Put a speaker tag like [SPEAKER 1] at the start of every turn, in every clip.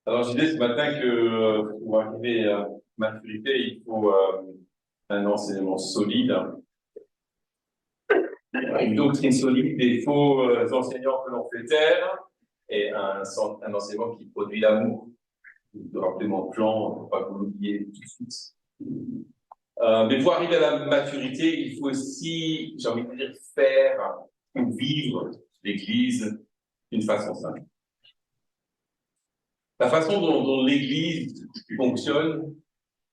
[SPEAKER 1] Alors, je disais ce matin que pour arriver à maturité, il faut un enseignement solide, une doctrine solide, des faux enseignants que l'on fait taire, et un enseignement qui produit l'amour. De rappeler mon plan, pour pas que vous l'oubliez tout de suite. Mais pour arriver à la maturité, il faut aussi, j'ai envie de dire, faire ou vivre l'Église d'une façon simple. La façon dont l'Église fonctionne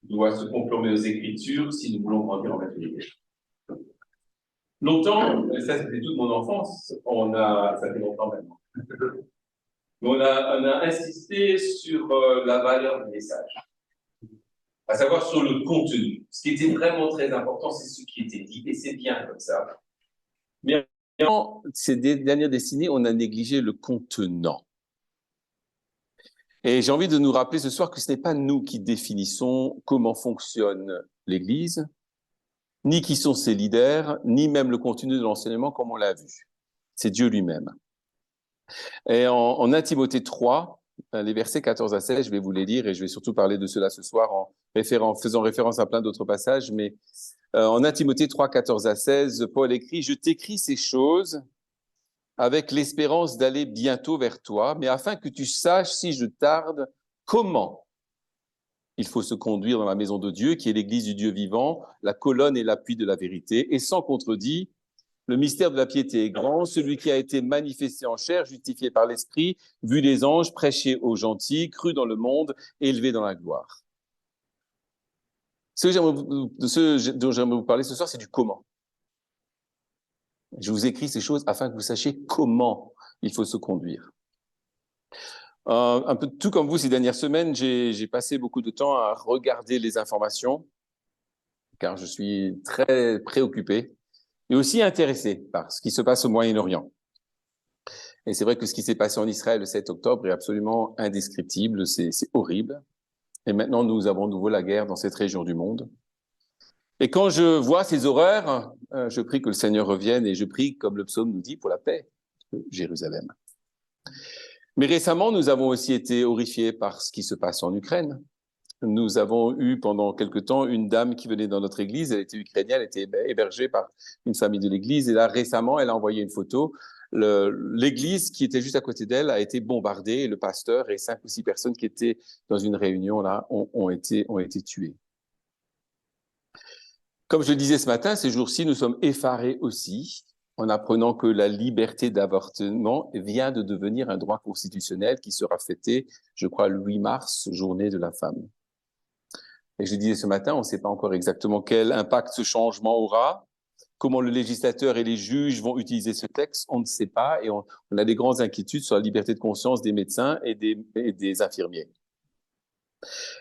[SPEAKER 1] doit se conformer aux Écritures si nous voulons grandir en maturité. Longtemps, ça c'était toute mon enfance, ça fait longtemps maintenant, on a insisté sur la valeur du message, à savoir sur le contenu. Ce qui était vraiment très important, c'est ce qui était dit, et c'est bien comme ça. Mais dans ces dernières décennies, on a négligé le contenant. Et j'ai envie de nous rappeler ce soir que ce n'est pas nous qui définissons comment fonctionne l'Église, ni qui sont ses leaders, ni même le contenu de l'enseignement comme on l'a vu. C'est Dieu lui-même. Et en 1 Timothée 3, les versets 14 à 16, je vais vous les lire et je vais surtout parler de cela ce soir en faisant référence à plein d'autres passages. Mais en 1 Timothée 3, 14 à 16, Paul écrit « Je t'écris ces choses avec l'espérance d'aller bientôt vers toi, mais afin que tu saches, si je tarde, comment il faut se conduire dans la maison de Dieu, qui est l'église du Dieu vivant, la colonne et l'appui de la vérité, et sans contredit. Le mystère de la piété est grand, celui qui a été manifesté en chair, justifié par l'Esprit, vu les anges, prêché aux gentils, cru dans le monde, élevé dans la gloire. » Ce dont j'aimerais vous parler ce soir, c'est du comment. Je vous écris ces choses afin que vous sachiez comment il faut se conduire. Un peu tout comme vous, ces dernières semaines, j'ai passé beaucoup de temps à regarder les informations, car je suis très préoccupé et aussi intéressé par ce qui se passe au Moyen-Orient. Et c'est vrai que ce qui s'est passé en Israël le 7 octobre est absolument indescriptible, c'est horrible. Et maintenant, nous avons de nouveau la guerre dans cette région du monde. Et quand je vois ces horreurs, je prie que le Seigneur revienne et je prie, comme le psaume nous dit, pour la paix de Jérusalem. Mais récemment, nous avons aussi été horrifiés par ce qui se passe en Ukraine. Nous avons eu pendant quelque temps une dame qui venait dans notre église, elle était ukrainienne, elle était hébergée par une famille de l'église, et là récemment, elle a envoyé une photo. L'église qui était juste à côté d'elle a été bombardée, et le pasteur et 5 ou 6 personnes qui étaient dans une réunion là ont été tuées. Comme je le disais ce matin, ces jours-ci, nous sommes effarés aussi en apprenant que la liberté d'avortement vient de devenir un droit constitutionnel qui sera fêté, je crois, le 8 mars, journée de la femme. Et je disais ce matin, on ne sait pas encore exactement quel impact ce changement aura, comment le législateur et les juges vont utiliser ce texte, on ne sait pas, et on a des grandes inquiétudes sur la liberté de conscience des médecins et des infirmiers.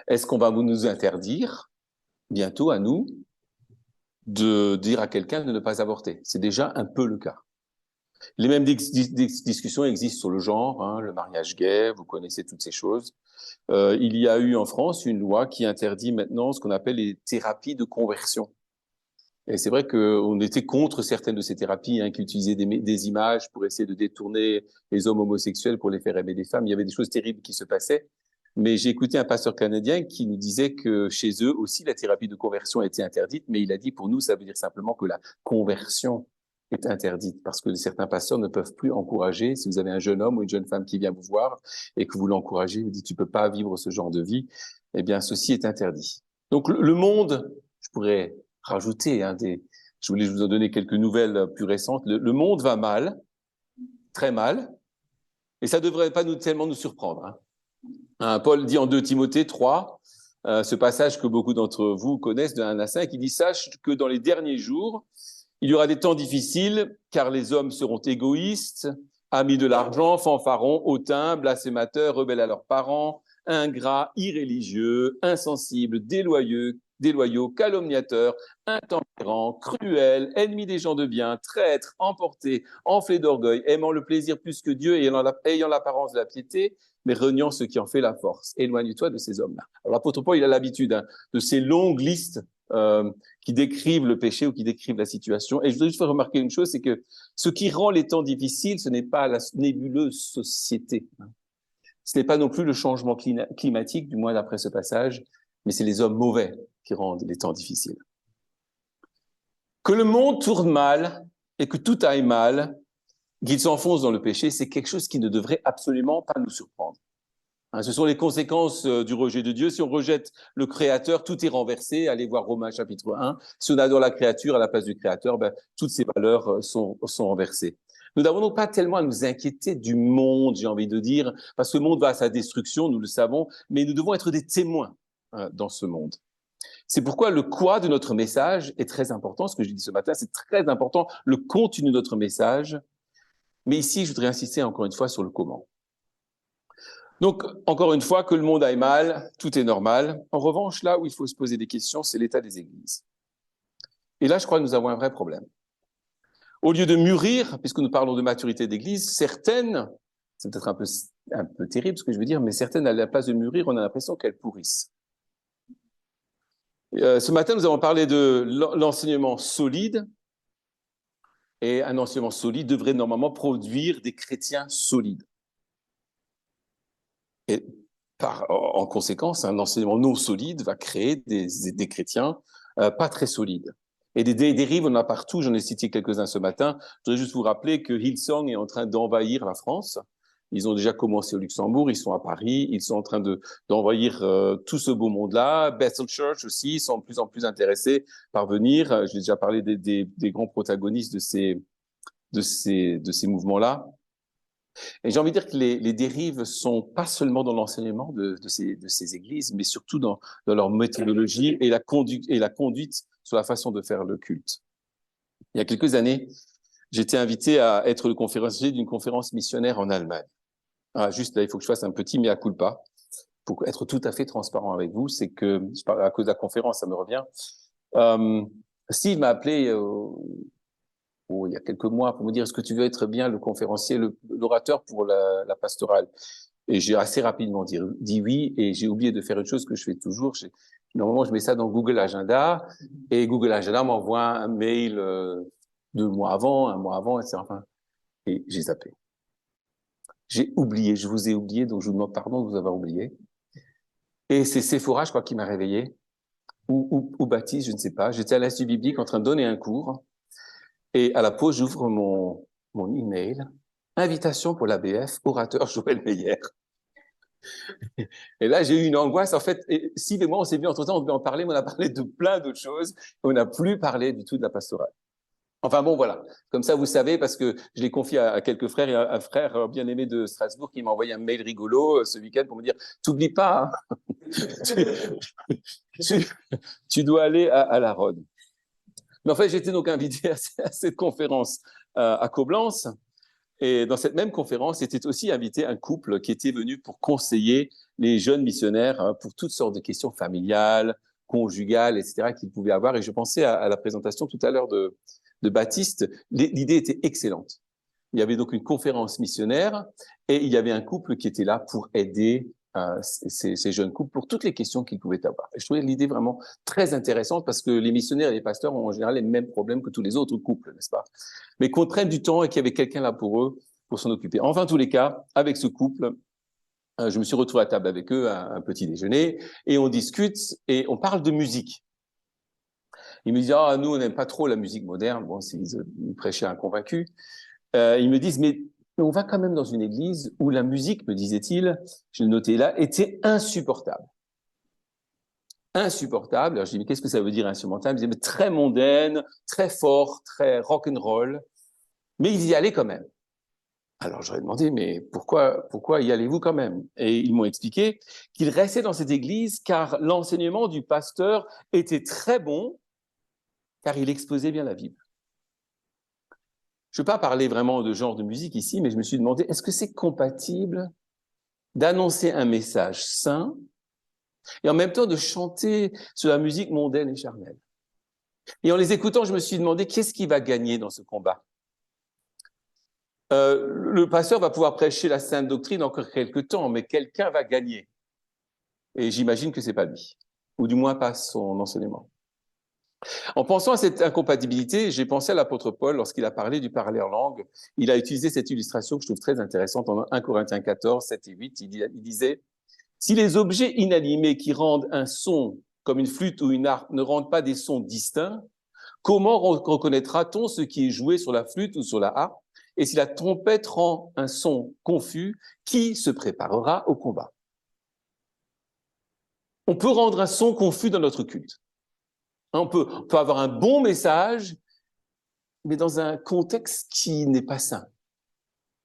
[SPEAKER 1] Est-ce qu'on va nous interdire, bientôt à nous, de dire à quelqu'un de ne pas avorter? C'est déjà un peu le cas. Les mêmes discussions existent sur le genre, le mariage gay, vous connaissez toutes ces choses. Il y a eu en France une loi qui interdit maintenant ce qu'on appelle les thérapies de conversion. Et c'est vrai qu'on était contre certaines de ces thérapies qui utilisaient des images pour essayer de détourner les hommes homosexuels pour les faire aimer des femmes. Il y avait des choses terribles qui se passaient. Mais j'ai écouté un pasteur canadien qui nous disait que chez eux aussi, la thérapie de conversion a été interdite, mais il a dit pour nous, ça veut dire simplement que la conversion est interdite, parce que certains pasteurs ne peuvent plus encourager, si vous avez un jeune homme ou une jeune femme qui vient vous voir et que vous l'encouragez, vous dites tu peux pas vivre ce genre de vie, eh bien ceci est interdit. Donc le monde, je pourrais rajouter je voulais vous en donner quelques nouvelles plus récentes, le monde va mal, très mal, et ça devrait pas tellement nous surprendre, Paul dit en 2 Timothée 3, ce passage que beaucoup d'entre vous connaissent de 1 à 5, il dit « Sache que dans les derniers jours, il y aura des temps difficiles, car les hommes seront égoïstes, amis de l'argent, fanfarons, hautains, blasphémateurs, rebelles à leurs parents, ingrats, irréligieux, insensibles, déloyaux, calomniateurs, intempérants, cruels, ennemis des gens de bien, traîtres, emportés, enflés d'orgueil, aimant le plaisir plus que Dieu et ayant l'apparence de la piété, mais reniant ce qui en fait la force. Éloigne-toi de ces hommes-là. » Alors l'apôtre Paul, il a l'habitude de ces longues listes qui décrivent le péché ou qui décrivent la situation. Et je voudrais juste faire remarquer une chose, c'est que ce qui rend les temps difficiles, ce n'est pas la nébuleuse société. Ce n'est pas non plus le changement climatique, du moins d'après ce passage, mais c'est les hommes mauvais qui rendent les temps difficiles. Que le monde tourne mal et que tout aille mal, qu'il s'enfonce dans le péché, c'est quelque chose qui ne devrait absolument pas nous surprendre. Ce sont les conséquences du rejet de Dieu. Si on rejette le Créateur, tout est renversé. Allez voir Romains chapitre 1. Si on adore la créature à la place du Créateur, toutes ces valeurs sont renversées. Nous n'avons donc pas tellement à nous inquiéter du monde, j'ai envie de dire, parce que le monde va à sa destruction, nous le savons, mais nous devons être des témoins dans ce monde. C'est pourquoi le quoi de notre message est très important. Ce que j'ai dit ce matin, c'est très important, le contenu de notre message. Mais ici, je voudrais insister encore une fois sur le comment. Donc, encore une fois, que le monde aille mal, tout est normal. En revanche, là où il faut se poser des questions, c'est l'état des églises. Et là, je crois que nous avons un vrai problème. Au lieu de mûrir, puisque nous parlons de maturité d'église, certaines, c'est peut-être un peu terrible ce que je veux dire, mais certaines, à la place de mûrir, on a l'impression qu'elles pourrissent. Ce matin, nous avons parlé de l'enseignement solide. Et un enseignement solide devrait normalement produire des chrétiens solides. Et en conséquence, un enseignement non solide va créer des chrétiens pas très solides. Et des dérives, on en a partout. J'en ai cité quelques-uns ce matin. Je voudrais juste vous rappeler que Hillsong est en train d'envahir la France. Ils ont déjà commencé au Luxembourg, ils sont à Paris, ils sont en train d'envahir tout ce beau monde-là. Bethel Church aussi, ils sont de plus en plus intéressés par venir. J'ai déjà parlé des grands protagonistes de ces mouvements-là. Et j'ai envie de dire que les dérives sont pas seulement dans l'enseignement de ces églises, mais surtout dans leur méthodologie et la conduite sur la façon de faire le culte. Il y a quelques années, j'étais invité à être le conférencier d'une conférence missionnaire en Allemagne. Juste là, il faut que je fasse un petit mea culpa pour être tout à fait transparent avec vous. C'est que, à cause de la conférence, ça me revient. Steve m'a appelé il y a quelques mois pour me dire est-ce que tu veux être bien le conférencier, l'orateur pour la pastorale. Et j'ai assez rapidement dit oui, et j'ai oublié de faire une chose que je fais toujours. Normalement, je mets ça dans Google Agenda, et Google Agenda m'envoie un mail 2 mois avant, 1 mois avant, etc. Et j'ai zappé. J'ai oublié, je vous ai oublié, donc je vous demande pardon de vous avoir oublié. Et c'est Sephora, je crois, qui m'a réveillé, ou Baptiste, je ne sais pas. J'étais à l'Institut biblique en train de donner un cours, et à la pause, j'ouvre mon email, invitation pour l'ABF, orateur Joël Meyer. Et là, j'ai eu une angoisse. En fait, Steve et moi, on s'est vu entre-temps, on devait en parler, mais on a parlé de plein d'autres choses, et on n'a plus parlé du tout de la pastorale. Enfin bon, voilà. Comme ça, vous savez, parce que je l'ai confié à quelques frères et un frère bien aimé de Strasbourg qui m'a envoyé un mail rigolo ce week-end pour me dire « T'oublies pas, hein, tu dois aller à la Rhôde ». Mais en fait, j'étais donc invité à cette conférence à Coblence. Et dans cette même conférence, était aussi invité un couple qui était venu pour conseiller les jeunes missionnaires pour toutes sortes de questions familiales, conjugales, etc. qu'ils pouvaient avoir. Et je pensais à la présentation tout à l'heure de Baptiste. L'idée était excellente. Il y avait donc une conférence missionnaire et il y avait un couple qui était là pour aider ces jeunes couples pour toutes les questions qu'ils pouvaient avoir. Et je trouvais l'idée vraiment très intéressante parce que les missionnaires et les pasteurs ont en général les mêmes problèmes que tous les autres couples, n'est-ce pas? Mais qu'on prenne du temps et qu'il y avait quelqu'un là pour eux, pour s'en occuper. Enfin, tous les cas, avec ce couple, je me suis retrouvé à table avec eux à un petit déjeuner et on discute et on parle de musique. Ils me disent, nous, on n'aime pas trop la musique moderne. Bon, ils prêchaient un convaincu. Ils me disent, mais on va quand même dans une église où la musique, me disait-il, je l'ai noté là, était insupportable. Insupportable. Alors, je dis, mais qu'est-ce que ça veut dire insupportable? Ils disaient, mais très mondaine, très fort, très rock'n'roll. Mais ils y allaient quand même. Alors, j'aurais demandé, mais pourquoi y allez-vous quand même? Et ils m'ont expliqué qu'ils restaient dans cette église car l'enseignement du pasteur était très bon, car il exposait bien la Bible. Je ne veux pas parler vraiment de genre de musique ici, mais je me suis demandé, est-ce que c'est compatible d'annoncer un message sain et en même temps de chanter sur la musique mondaine et charnelle? Et en les écoutant, je me suis demandé, qu'est-ce qui va gagner dans ce combat? Le pasteur va pouvoir prêcher la sainte doctrine encore quelques temps, mais quelqu'un va gagner. Et j'imagine que c'est pas lui, ou du moins pas son enseignement. En pensant à cette incompatibilité, j'ai pensé à l'apôtre Paul lorsqu'il a parlé du parler en langue. Il a utilisé cette illustration que je trouve très intéressante en 1 Corinthiens 14, 7 et 8. Il disait « Si les objets inanimés qui rendent un son comme une flûte ou une harpe ne rendent pas des sons distincts, comment reconnaîtra-t-on ce qui est joué sur la flûte ou sur la harpe? Et si la trompette rend un son confus, qui se préparera au combat ?» On peut rendre un son confus dans notre culte. On peut avoir un bon message, mais dans un contexte qui n'est pas sain.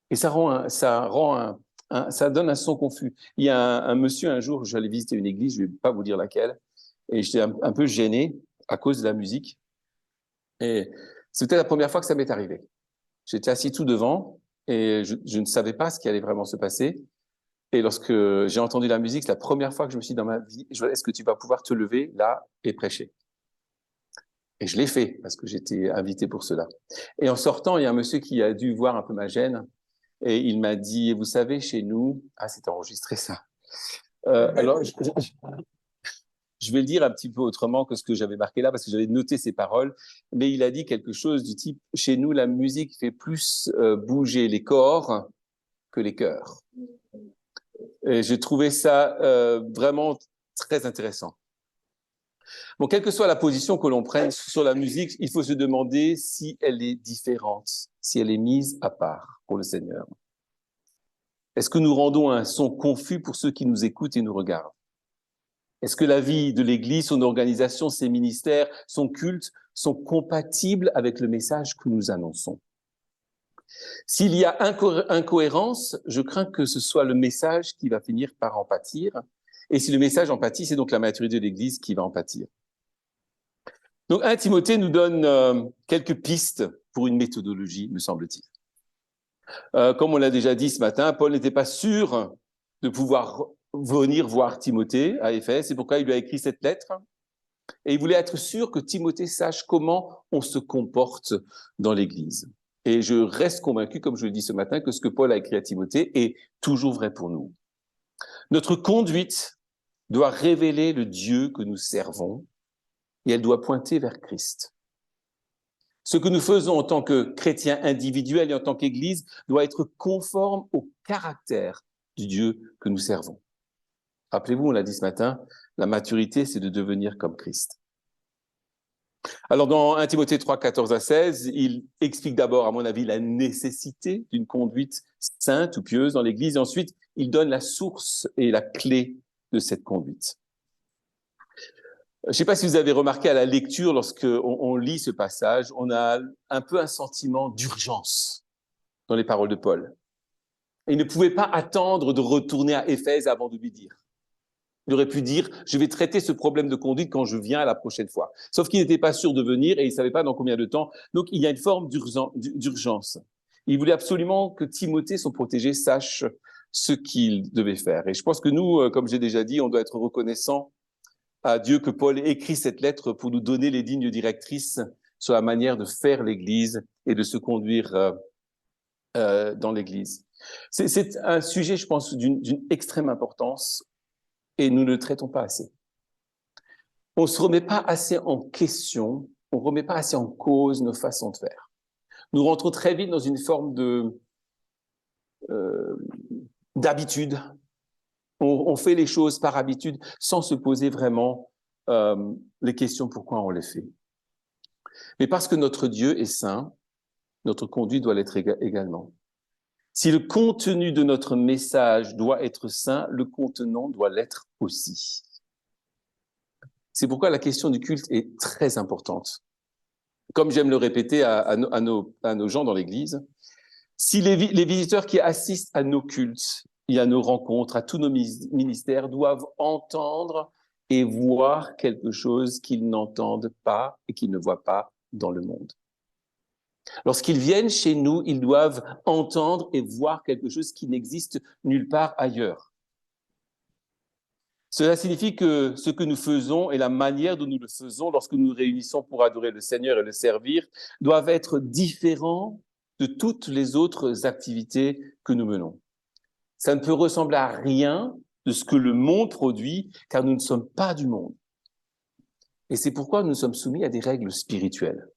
[SPEAKER 1] Et ça donne un son confus. Il y a un monsieur, un jour, j'allais visiter une église, je ne vais pas vous dire laquelle, et j'étais un peu gêné à cause de la musique. Et c'était la première fois que ça m'est arrivé. J'étais assis tout devant et je ne savais pas ce qui allait vraiment se passer. Et lorsque j'ai entendu la musique, c'est la première fois que je me suis dit dans ma vie, est-ce que tu vas pouvoir te lever là et prêcher? Et je l'ai fait parce que j'étais invité pour cela. Et en sortant, il y a un monsieur qui a dû voir un peu ma gêne et il m'a dit, vous savez, chez nous, c'est enregistré ça. Alors, je vais le dire un petit peu autrement que ce que j'avais marqué là parce que j'avais noté ces paroles, mais il a dit quelque chose du type, chez nous, la musique fait plus bouger les corps que les cœurs. Et j'ai trouvé ça vraiment très intéressant. Bon, quelle que soit la position que l'on prenne sur la musique, il faut se demander si elle est différente, si elle est mise à part pour le Seigneur. Est-ce que nous rendons un son confus pour ceux qui nous écoutent et nous regardent? Est-ce que la vie de l'Église, son organisation, ses ministères, son culte sont compatibles avec le message que nous annonçons? S'il y a incohérence, je crains que ce soit le message qui va finir par en pâtir. Et si le message en pâtit, c'est donc la maturité de l'Église qui va en pâtir. Donc 1 Timothée nous donne quelques pistes pour une méthodologie, me semble-t-il. Comme on l'a déjà dit ce matin, Paul n'était pas sûr de pouvoir venir voir Timothée à Éphèse, c'est pourquoi il lui a écrit cette lettre. Et il voulait être sûr que Timothée sache comment on se comporte dans l'Église. Et je reste convaincu, comme je le dis ce matin, que ce que Paul a écrit à Timothée est toujours vrai pour nous. Notre conduite doit révéler le Dieu que nous servons et elle doit pointer vers Christ. Ce que nous faisons en tant que chrétiens individuels et en tant qu'Église doit être conforme au caractère du Dieu que nous servons. Rappelez-vous, on l'a dit ce matin, la maturité, c'est de devenir comme Christ. Alors, dans 1 Timothée 3, 14 à 16, il explique d'abord, à mon avis, la nécessité d'une conduite sainte ou pieuse dans l'Église. Et ensuite, il donne la source et la clé de cette conduite. Je ne sais pas si vous avez remarqué à la lecture, lorsqu'on lit ce passage, on a un peu un sentiment d'urgence dans les paroles de Paul. Et il ne pouvait pas attendre de retourner à Éphèse avant de lui dire. Il aurait pu dire, je vais traiter ce problème de conduite quand je viens la prochaine fois. Sauf qu'il n'était pas sûr de venir et il ne savait pas dans combien de temps. Donc, il y a une forme d'urgence. Il voulait absolument que Timothée, son protégé, sache ce qu'il devait faire. Et je pense que nous, comme j'ai déjà dit, on doit être reconnaissant à Dieu que Paul ait écrit cette lettre pour nous donner les lignes directrices sur la manière de faire l'Église et de se conduire dans l'Église. C'est un sujet, je pense, d'une extrême importance et nous ne le traitons pas assez. On ne se remet pas assez en question, on ne remet pas assez en cause nos façons de faire. Nous rentrons très vite dans une forme d'habitude. On fait les choses par habitude sans se poser vraiment les questions pourquoi on les fait. Mais parce que notre Dieu est saint, notre conduite doit l'être également. Si le contenu de notre message doit être saint, le contenant doit l'être aussi. C'est pourquoi la question du culte est très importante. Comme j'aime le répéter à nos gens dans l'Église, si les visiteurs qui assistent à nos cultes et à nos rencontres, à tous nos ministères, doivent entendre et voir quelque chose qu'ils n'entendent pas et qu'ils ne voient pas dans le monde. Lorsqu'ils viennent chez nous, ils doivent entendre et voir quelque chose qui n'existe nulle part ailleurs. Cela signifie que ce que nous faisons et la manière dont nous le faisons lorsque nous nous réunissons pour adorer le Seigneur et le servir doivent être différents de toutes les autres activités que nous menons. Ça ne peut ressembler à rien de ce que le monde produit, car nous ne sommes pas du monde. Et c'est pourquoi nous sommes soumis à des règles spirituelles.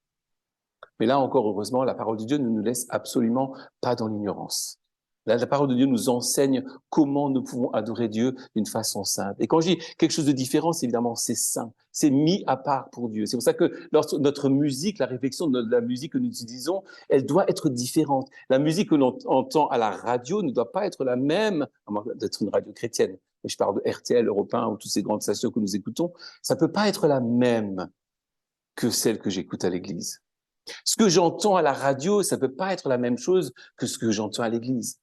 [SPEAKER 1] Mais là encore, heureusement, la parole de Dieu ne nous laisse absolument pas dans l'ignorance. Là, la parole de Dieu nous enseigne comment nous pouvons adorer Dieu d'une façon sainte. Et quand je dis quelque chose de différent, c'est évidemment, c'est saint. C'est mis à part pour Dieu. C'est pour ça que notre musique, la réflexion de la musique que nous utilisons, elle doit être différente. La musique que l'on entend à la radio ne doit pas être la même, à moins d'être une radio chrétienne. Mais je parle de RTL, Europe 1 ou toutes ces grandes stations que nous écoutons. Ça peut pas être la même que celle que j'écoute à l'église. Ce que j'entends à la radio, ça peut pas être la même chose que ce que j'entends à l'église.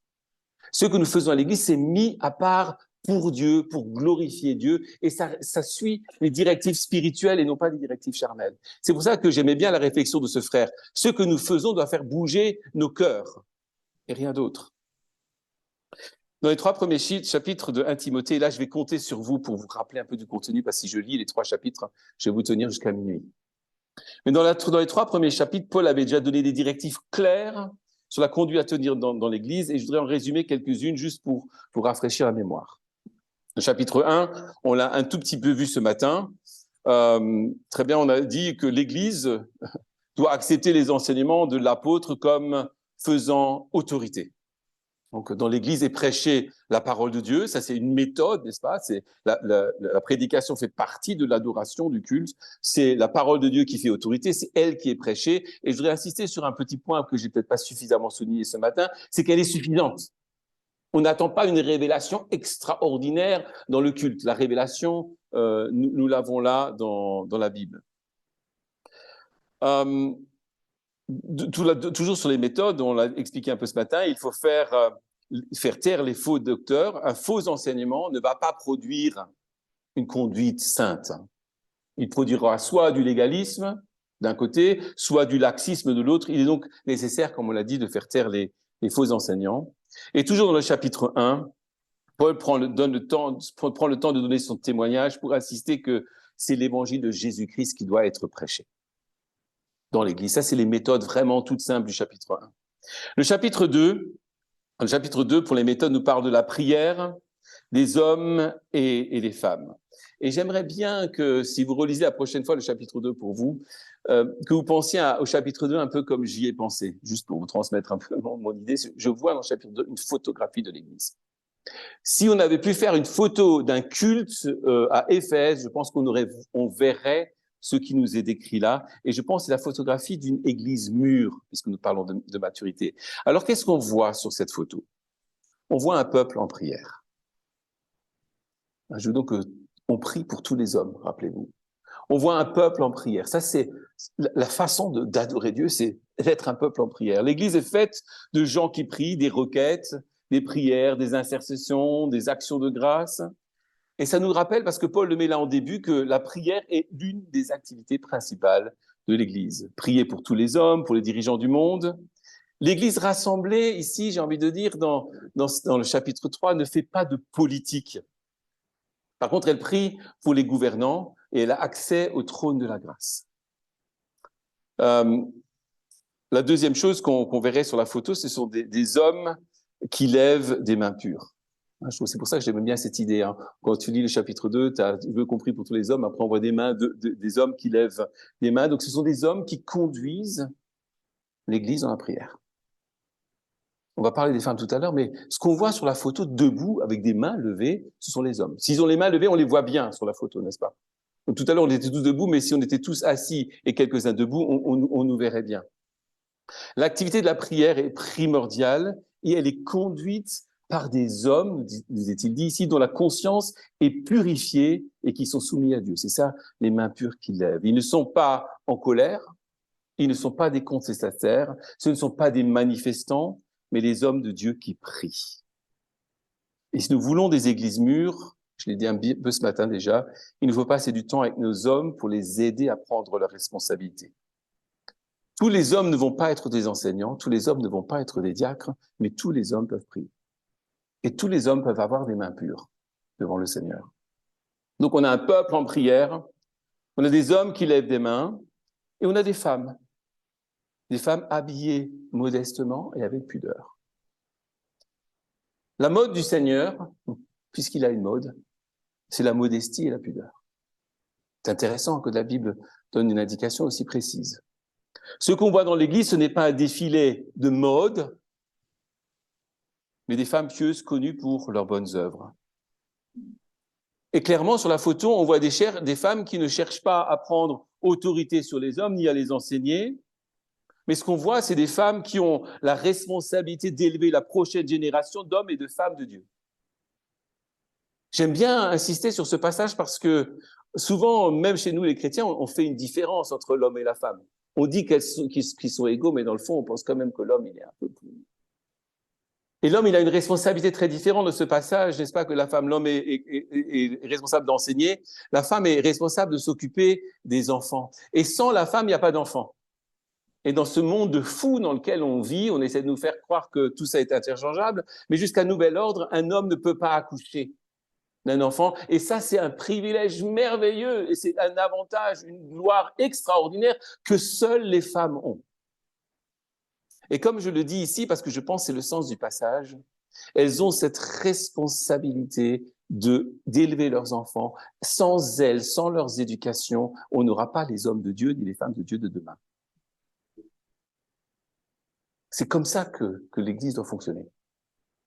[SPEAKER 1] Ce que nous faisons à l'église, c'est mis à part pour Dieu, pour glorifier Dieu, et ça suit les directives spirituelles et non pas les directives charnelles. C'est pour ça que j'aimais bien la réflexion de ce frère. Ce que nous faisons doit faire bouger nos cœurs, et rien d'autre. Dans les 3 premiers chapitres de 1 Timothée, et là je vais compter sur vous pour vous rappeler un peu du contenu, parce que si je lis les 3 chapitres, je vais vous tenir jusqu'à minuit. Mais dans les 3 premiers chapitres, Paul avait déjà donné des directives claires sur la conduite à tenir dans l'Église, et je voudrais en résumer quelques-unes juste pour rafraîchir la mémoire. Le chapitre 1, on l'a un tout petit peu vu ce matin. Très bien, on a dit que l'Église doit accepter les enseignements de l'apôtre comme faisant autorité. Donc, dans l'Église est prêchée la parole de Dieu. Ça, c'est une méthode, n'est-ce pas? C'est la prédication fait partie de l'adoration, du culte. C'est la parole de Dieu qui fait autorité. C'est elle qui est prêchée. Et je voudrais insister sur un petit point que j'ai peut-être pas suffisamment souligné ce matin, c'est qu'elle est suffisante. On n'attend pas une révélation extraordinaire dans le culte. La révélation, nous l'avons là dans la Bible. Toujours sur les méthodes, on l'a expliqué un peu ce matin, il faut faire taire les faux docteurs. Un faux enseignement ne va pas produire une conduite sainte. Il produira soit du légalisme d'un côté, soit du laxisme de l'autre. Il est donc nécessaire, comme on l'a dit, de faire taire les faux enseignants. Et toujours dans le chapitre 1, Paul prend le temps de donner son témoignage pour insister que c'est l'évangile de Jésus-Christ qui doit être prêché dans l'Église. Ça, c'est les méthodes vraiment toutes simples du chapitre 1. Le chapitre 2, pour les méthodes, nous parle de la prière, des hommes et des femmes. Et j'aimerais bien que, si vous relisez la prochaine fois le chapitre 2 pour vous, que vous pensiez au chapitre 2 un peu comme j'y ai pensé, juste pour vous transmettre un peu mon idée. Je vois dans le chapitre 2 une photographie de l'Église. Si on avait pu faire une photo d'un culte à Éphèse, je pense on verrait ce qui nous est décrit là. Et je pense que c'est la photographie d'une église mûre, puisque nous parlons de maturité. Alors, qu'est-ce qu'on voit sur cette photo? On voit un peuple en prière. Je veux donc qu'on prie pour tous les hommes, rappelez-vous. On voit un peuple en prière. Ça, c'est la façon d'adorer Dieu, c'est d'être un peuple en prière. L'église est faite de gens qui prient, des requêtes, des prières, des intercessions, des actions de grâce. Et ça nous rappelle, parce que Paul le met là en début, que la prière est l'une des activités principales de l'Église. Prier pour tous les hommes, pour les dirigeants du monde. L'Église rassemblée, ici, j'ai envie de dire, dans le chapitre 3, ne fait pas de politique. Par contre, elle prie pour les gouvernants et elle a accès au trône de la grâce. La deuxième chose qu'on verrait sur la photo, ce sont des hommes qui lèvent des mains pures. C'est pour ça que j'aime bien cette idée. Quand tu lis le chapitre 2, tu veux compris pour tous les hommes. Après, on voit des mains des hommes qui lèvent des mains. Donc, ce sont des hommes qui conduisent l'Église dans la prière. On va parler des femmes tout à l'heure, mais ce qu'on voit sur la photo debout avec des mains levées, ce sont les hommes. S'ils ont les mains levées, on les voit bien sur la photo, n'est-ce pas? Donc, tout à l'heure, on était tous debout, mais si on était tous assis et quelques-uns debout, on nous verrait bien. L'activité de la prière est primordiale et elle est conduite par des hommes, nous est-il dit ici, dont la conscience est purifiée et qui sont soumis à Dieu. C'est ça, les mains pures qu'ils lèvent. Ils ne sont pas en colère, ils ne sont pas des contestataires, ce ne sont pas des manifestants, mais les hommes de Dieu qui prient. Et si nous voulons des églises mûres, je l'ai dit un peu ce matin déjà, il nous faut passer du temps avec nos hommes pour les aider à prendre leurs responsabilités. Tous les hommes ne vont pas être des enseignants, tous les hommes ne vont pas être des diacres, mais tous les hommes peuvent prier. Et tous les hommes peuvent avoir des mains pures devant le Seigneur. Donc on a un peuple en prière, on a des hommes qui lèvent des mains, et on a des femmes habillées modestement et avec pudeur. La mode du Seigneur, puisqu'il a une mode, c'est la modestie et la pudeur. C'est intéressant que la Bible donne une indication aussi précise. Ce qu'on voit dans l'Église, ce n'est pas un défilé de mode, mais des femmes pieuses connues pour leurs bonnes œuvres. Et clairement, sur la photo, on voit des femmes qui ne cherchent pas à prendre autorité sur les hommes ni à les enseigner, mais ce qu'on voit, c'est des femmes qui ont la responsabilité d'élever la prochaine génération d'hommes et de femmes de Dieu. J'aime bien insister sur ce passage parce que souvent, même chez nous les chrétiens, on fait une différence entre l'homme et la femme. On dit qu'ils sont égaux, mais dans le fond, on pense quand même que l'homme, il est un peu plus... Et l'homme, il a une responsabilité très différente de ce passage, n'est-ce pas, que la femme, l'homme est responsable d'enseigner, la femme est responsable de s'occuper des enfants. Et sans la femme, il n'y a pas d'enfants. Et dans ce monde de fou dans lequel on vit, on essaie de nous faire croire que tout ça est interchangeable, mais jusqu'à nouvel ordre, un homme ne peut pas accoucher d'un enfant. Et ça, c'est un privilège merveilleux et c'est un avantage, une gloire extraordinaire que seules les femmes ont. Et comme je le dis ici, parce que je pense que c'est le sens du passage, elles ont cette responsabilité d'élever leurs enfants. Sans elles, sans leurs éducations, on n'aura pas les hommes de Dieu ni les femmes de Dieu de demain. C'est comme ça que l'Église doit fonctionner.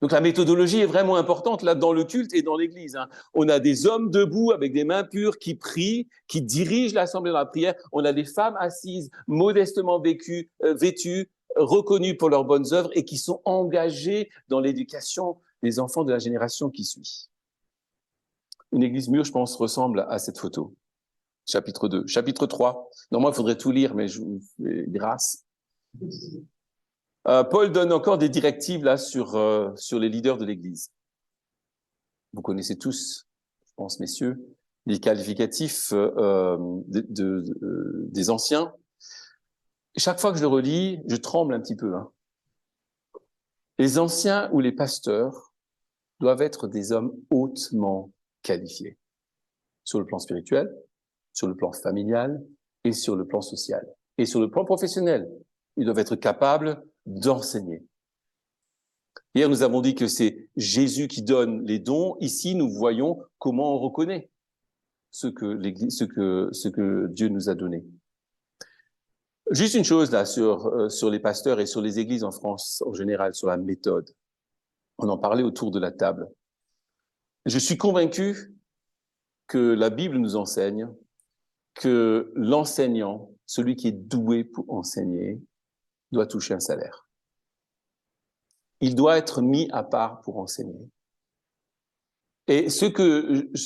[SPEAKER 1] Donc la méthodologie est vraiment importante là dans le culte et dans l'Église. On a des hommes debout avec des mains pures qui prient, qui dirigent l'assemblée dans la prière. On a des femmes assises, modestement vêtues, reconnues pour leurs bonnes œuvres et qui sont engagées dans l'éducation des enfants de la génération qui suit. Une église mûre, je pense, ressemble à cette photo. Chapitre 2. Chapitre 3. Normalement, il faudrait tout lire, mais je vous fais grâce. Paul donne encore des directives là sur les leaders de l'Église. Vous connaissez tous, je pense, messieurs, les qualificatifs des anciens. Chaque fois que je le relis, je tremble un petit peu. Les anciens ou les pasteurs doivent être des hommes hautement qualifiés, sur le plan spirituel, sur le plan familial et sur le plan social. Et sur le plan professionnel, ils doivent être capables d'enseigner. Hier, nous avons dit que c'est Jésus qui donne les dons. Ici, nous voyons comment on reconnaît ce que Dieu nous a donné. Juste une chose là sur les pasteurs et sur les églises en France en général, sur la méthode. On en parlait autour de la table. Je suis convaincu que la Bible nous enseigne que l'enseignant, celui qui est doué pour enseigner, doit toucher un salaire. Il doit être mis à part pour enseigner. Et c'est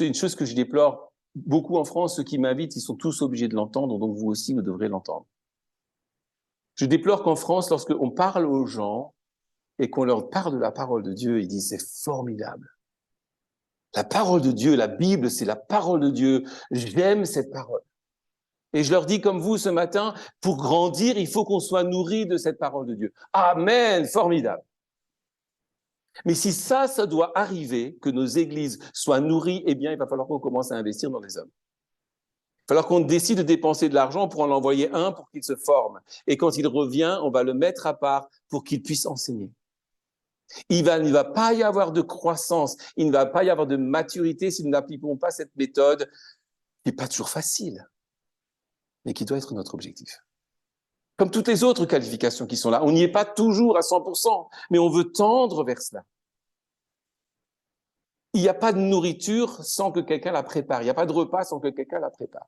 [SPEAKER 1] une chose que je déplore beaucoup en France, ceux qui m'invitent, ils sont tous obligés de l'entendre, donc vous aussi, vous devrez l'entendre. Je déplore qu'en France, lorsqu'on parle aux gens et qu'on leur parle de la parole de Dieu, ils disent « c'est formidable ». La parole de Dieu, la Bible, c'est la parole de Dieu. J'aime cette parole. Et je leur dis comme vous ce matin, pour grandir, il faut qu'on soit nourri de cette parole de Dieu. Amen, formidable. Mais si ça doit arriver, que nos églises soient nourries, eh bien, il va falloir qu'on commence à investir dans les hommes. Il va falloir qu'on décide de dépenser de l'argent pour en envoyer un pour qu'il se forme. Et quand il revient, on va le mettre à part pour qu'il puisse enseigner. Il ne va pas y avoir de croissance, il ne va pas y avoir de maturité si nous n'appliquons pas cette méthode qui n'est pas toujours facile, mais qui doit être notre objectif. Comme toutes les autres qualifications qui sont là, on n'y est pas toujours à 100%, mais on veut tendre vers cela. Il n'y a pas de nourriture sans que quelqu'un la prépare. Il n'y a pas de repas sans que quelqu'un la prépare.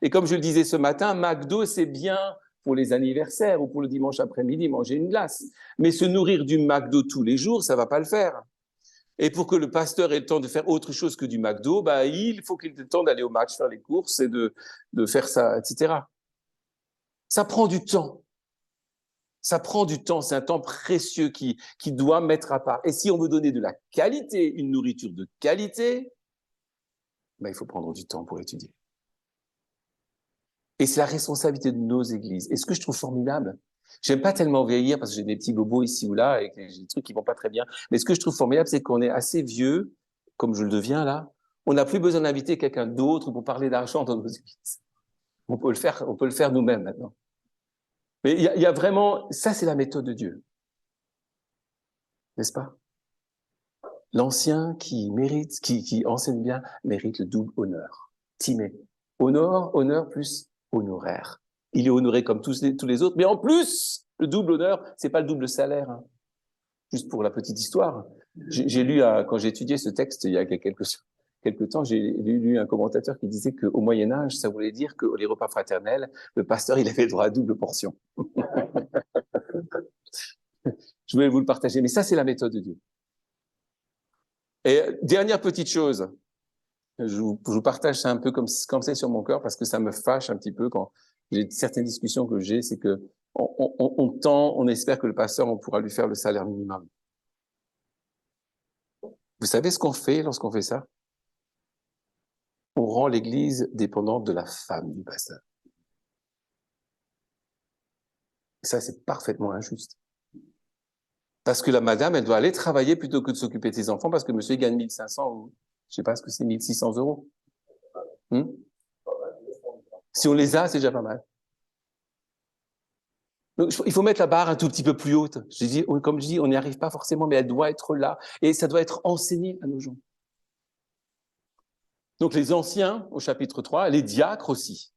[SPEAKER 1] Et comme je le disais ce matin, McDo, c'est bien pour les anniversaires ou pour le dimanche après-midi, manger une glace. Mais se nourrir du McDo tous les jours, ça ne va pas le faire. Et pour que le pasteur ait le temps de faire autre chose que du McDo, il faut qu'il ait le temps d'aller au match, faire les courses et de faire ça, etc. Ça prend du temps. Ça prend du temps, c'est un temps précieux qui doit mettre à part. Et si on veut donner de la qualité, une nourriture de qualité, il faut prendre du temps pour étudier. Et c'est la responsabilité de nos églises. Et ce que je trouve formidable, j'aime pas tellement vieillir parce que j'ai des petits bobos ici ou là et que j'ai des trucs qui vont pas très bien. Mais ce que je trouve formidable, c'est qu'on est assez vieux, comme je le deviens là. On n'a plus besoin d'inviter quelqu'un d'autre pour parler d'argent dans nos églises. On peut le faire nous-mêmes maintenant. Mais il y a vraiment, ça c'est la méthode de Dieu. N'est-ce pas? L'ancien qui enseigne bien, mérite le double honneur. Timée. Honneur plus honoraire. Il est honoré comme tous les autres, mais en plus, le double honneur, c'est pas le double salaire. Hein. Juste pour la petite histoire. J'ai lu, quand j'ai étudié ce texte il y a quelques temps, j'ai lu un commentateur qui disait qu'au Moyen-Âge, ça voulait dire que les repas fraternels, le pasteur, il avait le droit à double portion. Je voulais vous le partager, mais ça, c'est la méthode de Dieu. Et dernière petite chose, je vous partage ça un peu comme c'est sur mon cœur, parce que ça me fâche un petit peu quand j'ai certaines discussions que j'ai, c'est que on espère que le pasteur, on pourra lui faire le salaire minimum. Vous savez ce qu'on fait lorsqu'on fait ça? On rend l'Église dépendante de la femme du pasteur. Et ça, c'est parfaitement injuste. Parce que la madame, elle doit aller travailler plutôt que de s'occuper de ses enfants, parce que monsieur gagne 1500 ou je sais pas ce que c'est, 1600 euros. Si on les a, c'est déjà pas mal. Donc, il faut mettre la barre un tout petit peu plus haute. Comme je dis, on n'y arrive pas forcément, mais elle doit être là. Et ça doit être enseigné à nos gens. Donc les anciens, au chapitre 3, les diacres aussi.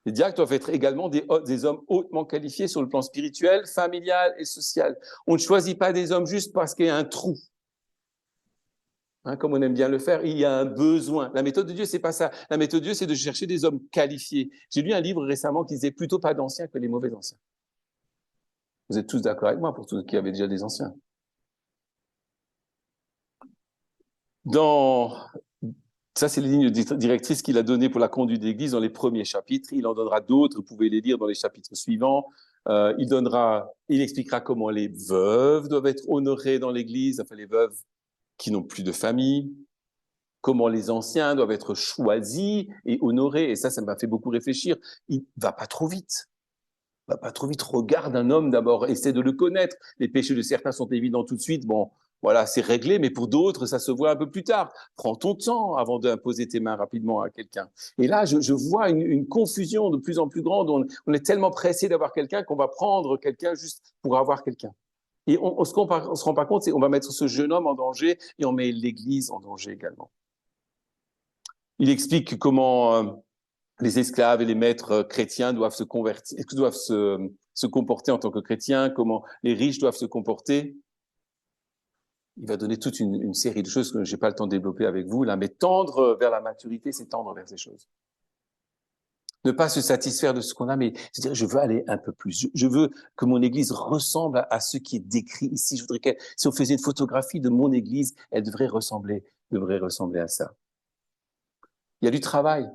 [SPEAKER 1] Les diacres doivent être également des hommes hautement qualifiés sur le plan spirituel, familial et social. On ne choisit pas des hommes juste parce qu'il y a un trou. Hein, comme on aime bien le faire, il y a un besoin. La méthode de Dieu, c'est pas ça. La méthode de Dieu, c'est de chercher des hommes qualifiés. J'ai lu un livre récemment qui disait plutôt pas d'anciens que les mauvais anciens. Vous êtes tous d'accord avec moi pour tous qui avaient déjà des anciens. Ça, c'est les lignes directrices qu'il a données pour la conduite d'Église dans les premiers chapitres. Il en donnera d'autres, vous pouvez les lire dans les chapitres suivants. Il expliquera comment les veuves doivent être honorées dans l'Église, enfin les veuves qui n'ont plus de famille, comment les anciens doivent être choisis et honorés. Et ça m'a fait beaucoup réfléchir. Il va pas trop vite. Regarde un homme d'abord, essaie de le connaître. Les péchés de certains sont évidents tout de suite. Bon, voilà, c'est réglé, mais pour d'autres, ça se voit un peu plus tard. Prends ton temps avant d'imposer tes mains rapidement à quelqu'un. Et là, je vois une confusion de plus en plus grande. On est tellement pressé d'avoir quelqu'un qu'on va prendre quelqu'un juste pour avoir quelqu'un. Et ce qu'on ne se rend pas compte, c'est qu'on va mettre ce jeune homme en danger et on met l'Église en danger également. Il explique comment les esclaves et les maîtres chrétiens doivent se convertir, doivent se comporter en tant que chrétiens, comment les riches doivent se comporter. Il va donner toute une série de choses que je n'ai pas le temps de développer avec vous là, mais tendre vers la maturité, c'est tendre vers ces choses. Ne pas se satisfaire de ce qu'on a, mais c'est-à-dire, je veux aller un peu plus. Je veux que mon Église ressemble à ce qui est décrit ici. Je voudrais si on faisait une photographie de mon Église, elle devrait ressembler à ça. Il y a du travail,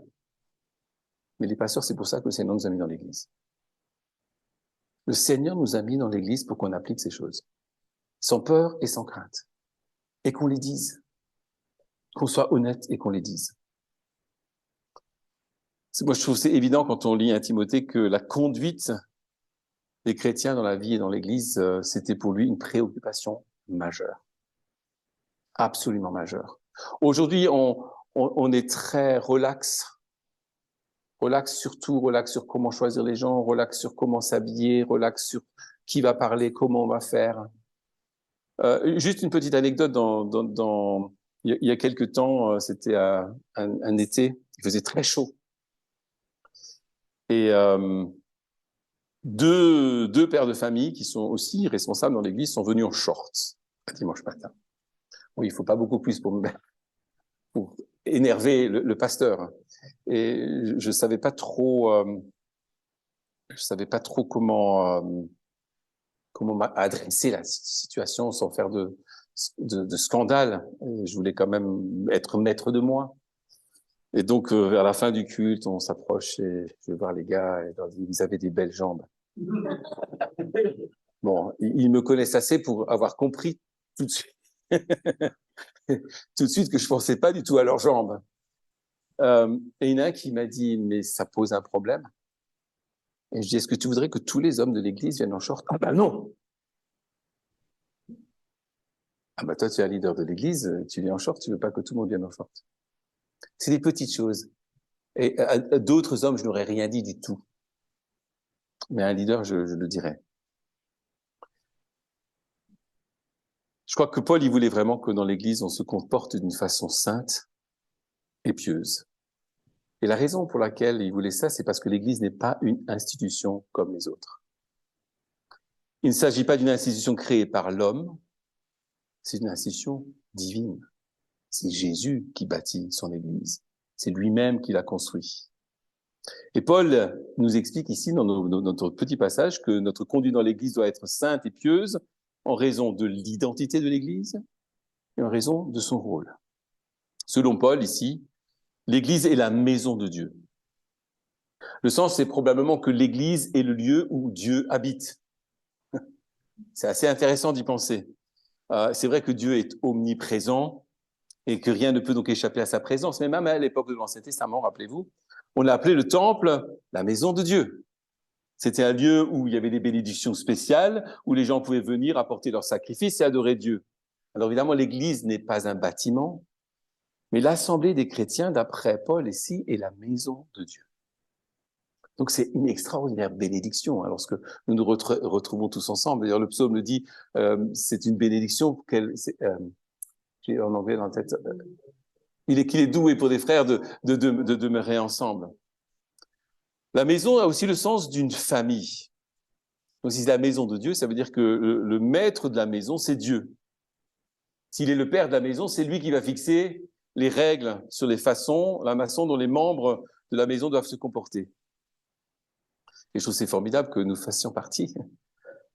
[SPEAKER 1] mais les pasteurs, c'est pour ça que le Seigneur nous a mis dans l'Église. Le Seigneur nous a mis dans l'Église pour qu'on applique ces choses, sans peur et sans crainte, et qu'on les dise, qu'on soit honnête et qu'on les dise. Moi, je trouve c'est évident quand on lit un Timothée que la conduite des chrétiens dans la vie et dans l'Église, c'était pour lui une préoccupation majeure, absolument majeure. Aujourd'hui, on est très relax sur comment choisir les gens, relax sur comment s'habiller, relax sur qui va parler, comment on va faire. Juste une petite anecdote, il y a quelques temps, c'était un été, il faisait très chaud. Et deux pères de famille qui sont aussi responsables dans l'église sont venus en shorts un dimanche matin. Bon, il faut pas beaucoup plus pour énerver le pasteur. Et je savais pas trop comment adresser la situation sans faire de scandale. Et je voulais quand même être maître de moi. Et donc, vers la fin du culte, on s'approche et je vais voir les gars et leur dis, vous avez des belles jambes. Bon, ils me connaissent assez pour avoir compris tout de suite, tout de suite que je pensais pas du tout à leurs jambes. Et il y en a un qui m'a dit, mais ça pose un problème. Et je dis, est-ce que tu voudrais que tous les hommes de l'église viennent en short? Ah ben non! Ah ben toi, tu es un leader de l'église, tu viens en short, tu veux pas que tout le monde vienne en short. C'est des petites choses. Et à d'autres hommes, je n'aurais rien dit du tout. Mais à un leader, je le dirais. Je crois que Paul, il voulait vraiment que dans l'église, on se comporte d'une façon sainte et pieuse. Et la raison pour laquelle il voulait ça, c'est parce que l'Église n'est pas une institution comme les autres. Il ne s'agit pas d'une institution créée par l'homme, c'est une institution divine. C'est Jésus qui bâtit son Église. C'est lui-même qui l'a construit. Et Paul nous explique ici, dans notre petit passage, que notre conduite dans l'Église doit être sainte et pieuse en raison de l'identité de l'Église et en raison de son rôle. Selon Paul, ici, l'Église est la maison de Dieu. Le sens, c'est probablement que l'Église est le lieu où Dieu habite. C'est assez intéressant d'y penser. C'est vrai que Dieu est omniprésent et que rien ne peut donc échapper à sa présence. Mais même à l'époque de l'Ancien Testament, rappelez-vous, on l'a appelé le temple la maison de Dieu. C'était un lieu où il y avait des bénédictions spéciales, où les gens pouvaient venir apporter leurs sacrifices et adorer Dieu. Alors évidemment, l'Église n'est pas un bâtiment, mais l'assemblée des chrétiens, d'après Paul ici, est la maison de Dieu. Donc c'est une extraordinaire bénédiction lorsque nous nous retrouvons tous ensemble. D'ailleurs, le psaume le dit, c'est une bénédiction j'ai en anglais dans la tête, qu'il est doué pour des frères de demeurer ensemble. La maison a aussi le sens d'une famille. Donc si c'est la maison de Dieu, ça veut dire que le maître de la maison, c'est Dieu. S'il est le père de la maison, c'est lui qui va fixer les règles sur la façon dont les membres de la maison doivent se comporter. Et je trouve c'est formidable que nous fassions partie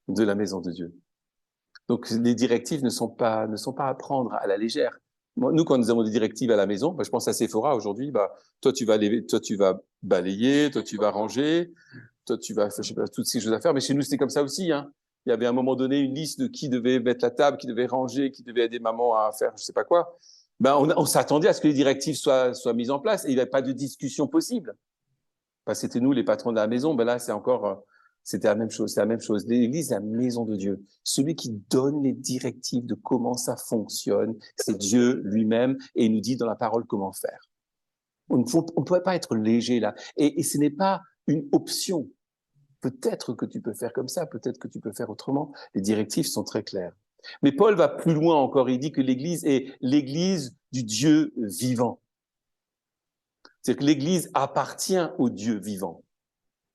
[SPEAKER 1] de la maison de Dieu. Donc les directives ne sont pas à prendre à la légère. Nous, quand nous avons des directives à la maison, je pense à Sephora aujourd'hui, toi tu vas balayer, toi tu vas ranger, toi tu vas, je sais pas, toutes ces choses à faire. Mais chez nous c'était comme ça aussi. Il y avait à un moment donné une liste de qui devait mettre la table, qui devait ranger, qui devait aider maman à faire je sais pas quoi. On s'attendait à ce que les directives soient mises en place et il n'y avait pas de discussion possible. C'était nous les patrons de la maison. Là c'était la même chose. C'est la même chose. L'Église, la maison de Dieu. Celui qui donne les directives de comment ça fonctionne, c'est Dieu lui-même et il nous dit dans la parole comment faire. On ne pourrait pas être léger là. Et ce n'est pas une option. Peut-être que tu peux faire comme ça, peut-être que tu peux faire autrement. Les directives sont très claires. Mais Paul va plus loin encore. Il dit que l'Église est l'Église du Dieu vivant. C'est-à-dire que l'Église appartient au Dieu vivant.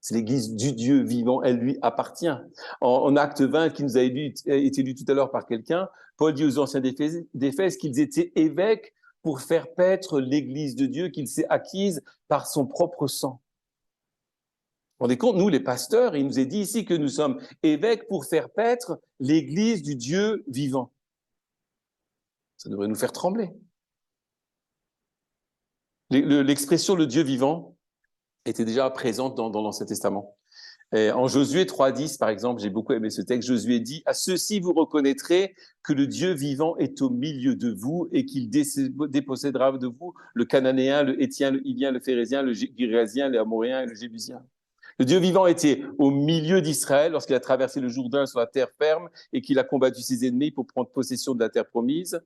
[SPEAKER 1] C'est l'Église du Dieu vivant, elle lui appartient. En Acte 20, qui nous a été lu tout à l'heure par quelqu'un, Paul dit aux anciens d'Éphèse qu'ils étaient évêques pour faire paître l'Église de Dieu qu'il s'est acquise par son propre sang. Vous vous rendez compte, nous les pasteurs, il nous est dit ici que nous sommes évêques pour faire paître l'Église du Dieu vivant. Ça devrait nous faire trembler. L'expression le Dieu vivant était déjà présente dans l'Ancien Testament. Et en Josué 3,10, par exemple, j'ai beaucoup aimé ce texte, Josué dit « À ceci vous reconnaîtrez que le Dieu vivant est au milieu de vous et qu'il dépossédera de vous le Cananéen, le Héthien, le Hivien, le Phérézien, le Girgasien, l'Amoréen et le Jébusien. » Le Dieu vivant était au milieu d'Israël lorsqu'il a traversé le Jourdain sur la terre ferme et qu'il a combattu ses ennemis pour prendre possession de la terre promise.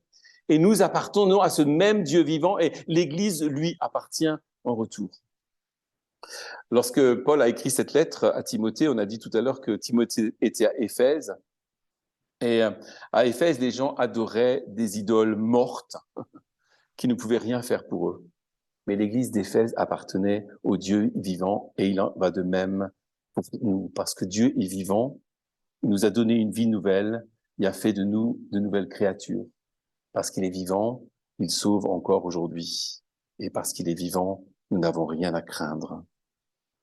[SPEAKER 1] Et nous appartenons à ce même Dieu vivant et l'Église lui appartient en retour. Lorsque Paul a écrit cette lettre à Timothée, on a dit tout à l'heure que Timothée était à Éphèse. Et à Éphèse, les gens adoraient des idoles mortes qui ne pouvaient rien faire pour eux. Mais l'église d'Éphèse appartenait au Dieu vivant et il en va de même pour nous. Parce que Dieu est vivant, il nous a donné une vie nouvelle, il a fait de nous de nouvelles créatures. Parce qu'il est vivant, il sauve encore aujourd'hui. Et parce qu'il est vivant, nous n'avons rien à craindre.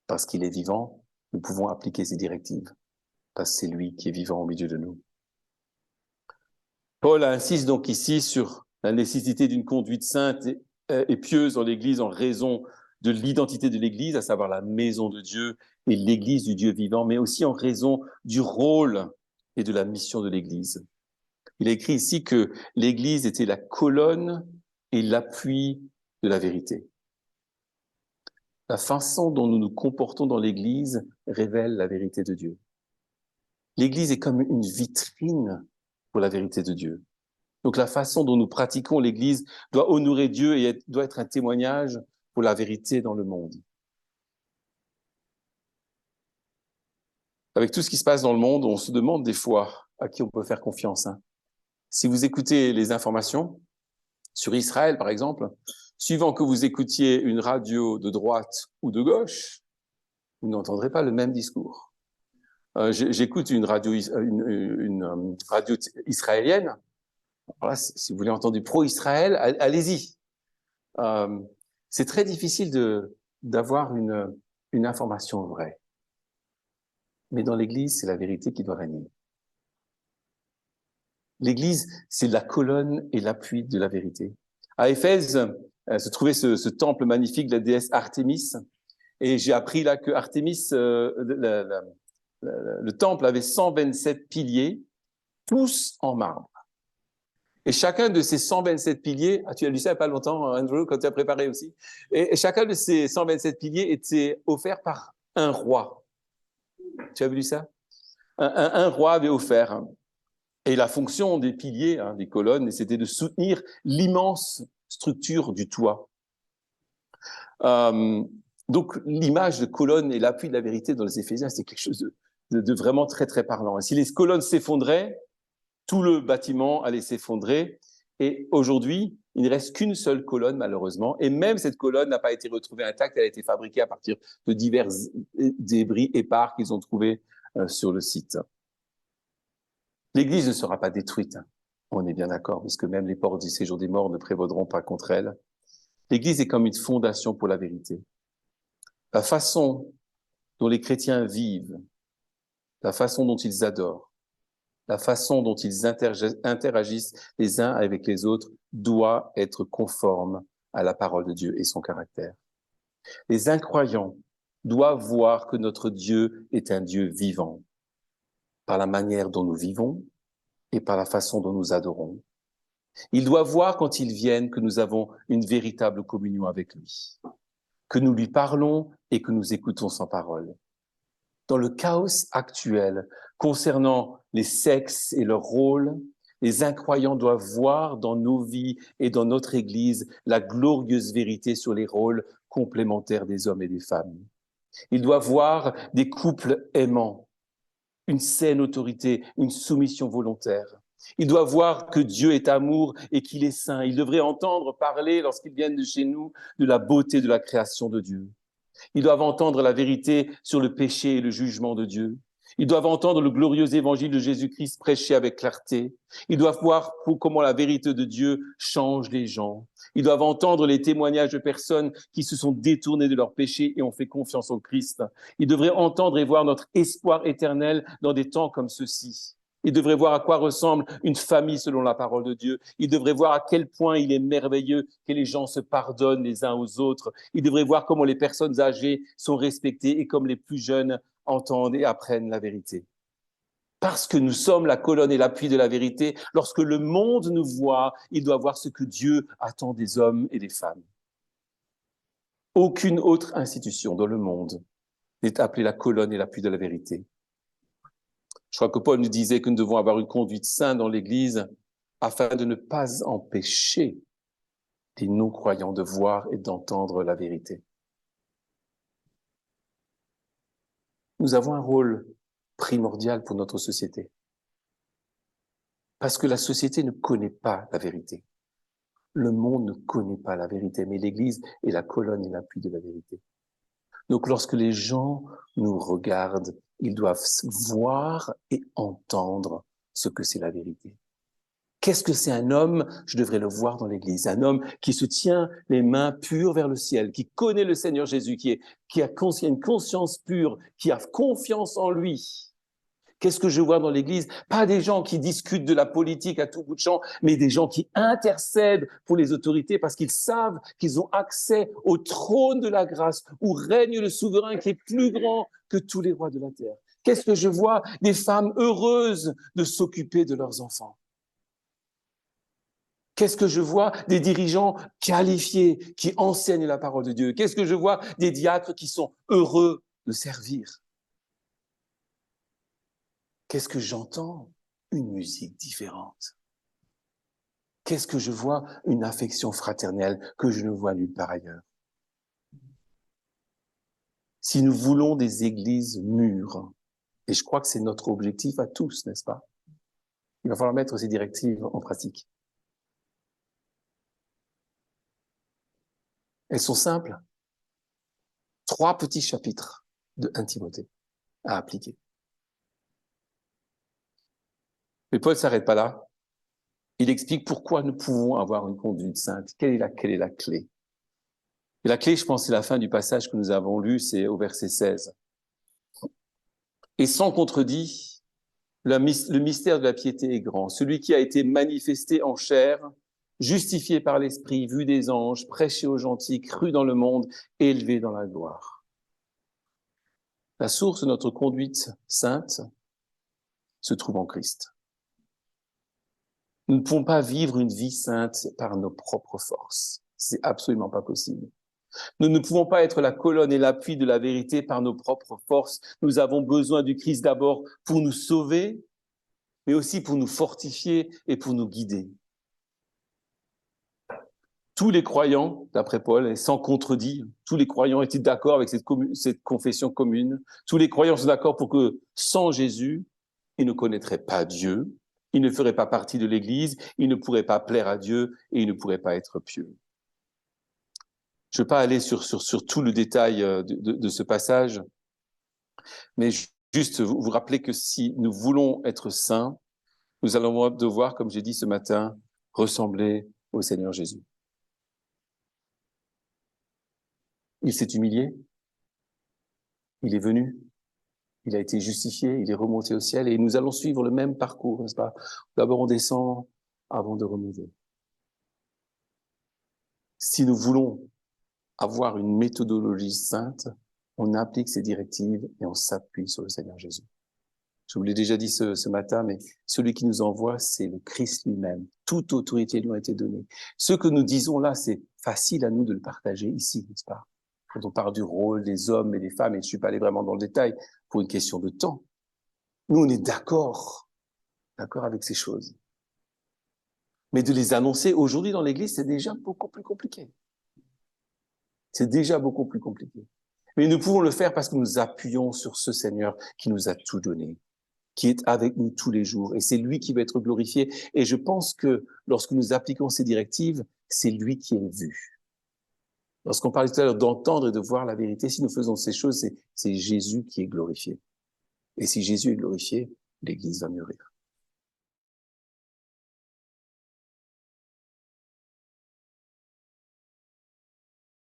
[SPEAKER 1] Parce qu'il est vivant, nous pouvons appliquer ses directives. Parce que c'est lui qui est vivant au milieu de nous. Paul insiste donc ici sur la nécessité d'une conduite sainte et pieuse dans l'Église en raison de l'identité de l'Église, à savoir la maison de Dieu et l'Église du Dieu vivant, mais aussi en raison du rôle et de la mission de l'Église. Il a écrit ici que l'Église était la colonne et l'appui de la vérité. La façon dont nous nous comportons dans l'Église révèle la vérité de Dieu. L'Église est comme une vitrine pour la vérité de Dieu. Donc la façon dont nous pratiquons l'Église doit honorer Dieu et doit être un témoignage pour la vérité dans le monde. Avec tout ce qui se passe dans le monde, on se demande des fois à qui on peut faire confiance. Si vous écoutez les informations sur Israël, par exemple, suivant que vous écoutiez une radio de droite ou de gauche, vous n'entendrez pas le même discours. J'écoute une radio israélienne. Alors là, si vous voulez entendre du pro-Israël, allez-y. C'est très difficile d'avoir une information vraie. Mais dans l'Église, c'est la vérité qui doit régner. L'Église, c'est la colonne et l'appui de la vérité. À Éphèse, se trouvait ce temple magnifique de la déesse Artémis. Et j'ai appris là que Artémis, le temple avait 127 piliers, tous en marbre. Et chacun de ces 127 piliers, tu as lu ça il n'y a pas longtemps, Andrew, quand tu as préparé aussi, et chacun de ces 127 piliers était offert par un roi. Tu as vu ça? Un roi avait offert. Et la fonction des piliers, des colonnes, c'était de soutenir l'immense structure du toit. Donc, l'image de colonne et l'appui de la vérité dans les Éphésiens, c'est quelque chose de vraiment très, très parlant. Et si les colonnes s'effondraient, tout le bâtiment allait s'effondrer. Et aujourd'hui, il ne reste qu'une seule colonne, malheureusement. Et même cette colonne n'a pas été retrouvée intacte. Elle a été fabriquée à partir de divers débris épars qu'ils ont trouvés sur le site. L'Église ne sera pas détruite. On est bien d'accord, puisque même les portes du séjour des morts ne prévaudront pas contre elle. L'Église est comme une fondation pour la vérité. La façon dont les chrétiens vivent, la façon dont ils adorent, la façon dont ils interagissent les uns avec les autres doit être conforme à la parole de Dieu et son caractère. Les incroyants doivent voir que notre Dieu est un Dieu vivant, par la manière dont nous vivons et par la façon dont nous adorons. Ils doivent voir quand ils viennent que nous avons une véritable communion avec lui, que nous lui parlons et que nous écoutons sa parole. Dans le chaos actuel concernant les sexes et leur rôle, les incroyants doivent voir dans nos vies et dans notre Église la glorieuse vérité sur les rôles complémentaires des hommes et des femmes. Ils doivent voir des couples aimants, une saine autorité, une soumission volontaire. Ils doivent voir que Dieu est amour et qu'il est saint. Ils devraient entendre parler, lorsqu'ils viennent de chez nous, de la beauté de la création de Dieu. Ils doivent entendre la vérité sur le péché et le jugement de Dieu. Ils doivent entendre le glorieux évangile de Jésus-Christ prêché avec clarté. Ils doivent voir comment la vérité de Dieu change les gens. Ils doivent entendre les témoignages de personnes qui se sont détournées de leurs péchés et ont fait confiance au Christ. Ils devraient entendre et voir notre espoir éternel dans des temps comme ceux-ci. Ils devraient voir à quoi ressemble une famille selon la parole de Dieu. Ils devraient voir à quel point il est merveilleux que les gens se pardonnent les uns aux autres. Ils devraient voir comment les personnes âgées sont respectées et comme les plus jeunes entendent et apprennent la vérité. Parce que nous sommes la colonne et l'appui de la vérité, lorsque le monde nous voit, il doit voir ce que Dieu attend des hommes et des femmes. Aucune autre institution dans le monde n'est appelée la colonne et l'appui de la vérité. Je crois que Paul nous disait que nous devons avoir une conduite sainte dans l'Église afin de ne pas empêcher les non-croyants de voir et d'entendre la vérité. Nous avons un rôle primordial pour notre société. Parce que la société ne connaît pas la vérité. Le monde ne connaît pas la vérité, mais l'Église est la colonne et l'appui de la vérité. Donc lorsque les gens nous regardent, ils doivent voir et entendre ce que c'est la vérité. Qu'est-ce que c'est un homme? Je devrais le voir dans l'Église. Un homme qui se tient les mains pures vers le ciel, qui connaît le Seigneur Jésus, qui a une conscience pure, qui a confiance en lui. Qu'est-ce que je vois dans l'Église? Pas des gens qui discutent de la politique à tout bout de champ, mais des gens qui intercèdent pour les autorités parce qu'ils savent qu'ils ont accès au trône de la grâce où règne le souverain qui est plus grand que tous les rois de la terre. Qu'est-ce que je vois? Des femmes heureuses de s'occuper de leurs enfants. Qu'est-ce que je vois? Des dirigeants qualifiés qui enseignent la parole de Dieu. Qu'est-ce que je vois? Des diacres qui sont heureux de servir. Qu'est-ce que j'entends? Une musique différente. Qu'est-ce que je vois? Une affection fraternelle que je ne vois nulle part ailleurs. Si nous voulons des églises mûres, et je crois que c'est notre objectif à tous, n'est-ce pas? Il va falloir mettre ces directives en pratique. Elles sont simples. 3 petits chapitres de 1 Timothée à appliquer. Mais Paul ne s'arrête pas là. Il explique pourquoi nous pouvons avoir une conduite sainte. Quelle est la clé? Et la clé, je pense, c'est la fin du passage que nous avons lu, c'est au verset 16. Et sans contredit, le mystère de la piété est grand. Celui qui a été manifesté en chair, justifié par l'Esprit, vu des anges, prêché aux gentils, cru dans le monde, élevé dans la gloire. La source de notre conduite sainte se trouve en Christ. Nous ne pouvons pas vivre une vie sainte par nos propres forces. C'est absolument pas possible. Nous ne pouvons pas être la colonne et l'appui de la vérité par nos propres forces. Nous avons besoin du Christ d'abord pour nous sauver, mais aussi pour nous fortifier et pour nous guider. Tous les croyants, d'après Paul, et sans contredit, tous les croyants étaient d'accord avec cette confession commune. Tous les croyants sont d'accord pour que sans Jésus, ils ne connaîtraient pas Dieu, ils ne feraient pas partie de l'Église, ils ne pourraient pas plaire à Dieu et ils ne pourraient pas être pieux. Je ne vais pas aller sur tout le détail de ce passage, mais juste vous rappeler que si nous voulons être saints, nous allons devoir, comme j'ai dit ce matin, ressembler au Seigneur Jésus. Il s'est humilié, il est venu, il a été justifié, il est remonté au ciel et nous allons suivre le même parcours, n'est-ce pas? D'abord on descend avant de remonter. Si nous voulons avoir une méthodologie sainte, on applique ces directives et on s'appuie sur le Seigneur Jésus. Je vous l'ai déjà dit ce matin, mais celui qui nous envoie, c'est le Christ lui-même. Toute autorité lui a été donnée. Ce que nous disons là, c'est facile à nous de le partager ici, n'est-ce pas? Quand on parle du rôle des hommes et des femmes, et je ne suis pas allé vraiment dans le détail pour une question de temps. Nous, on est d'accord avec ces choses. Mais de les annoncer aujourd'hui dans l'Église, c'est déjà beaucoup plus compliqué. C'est déjà beaucoup plus compliqué. Mais nous pouvons le faire parce que nous appuyons sur ce Seigneur qui nous a tout donné, qui est avec nous tous les jours. Et c'est lui qui va être glorifié. Et je pense que lorsque nous appliquons ces directives, c'est lui qui est vu. Lorsqu'on parlait tout à l'heure d'entendre et de voir la vérité, si nous faisons ces choses, c'est Jésus qui est glorifié. Et si Jésus est glorifié, l'Église va mûrir.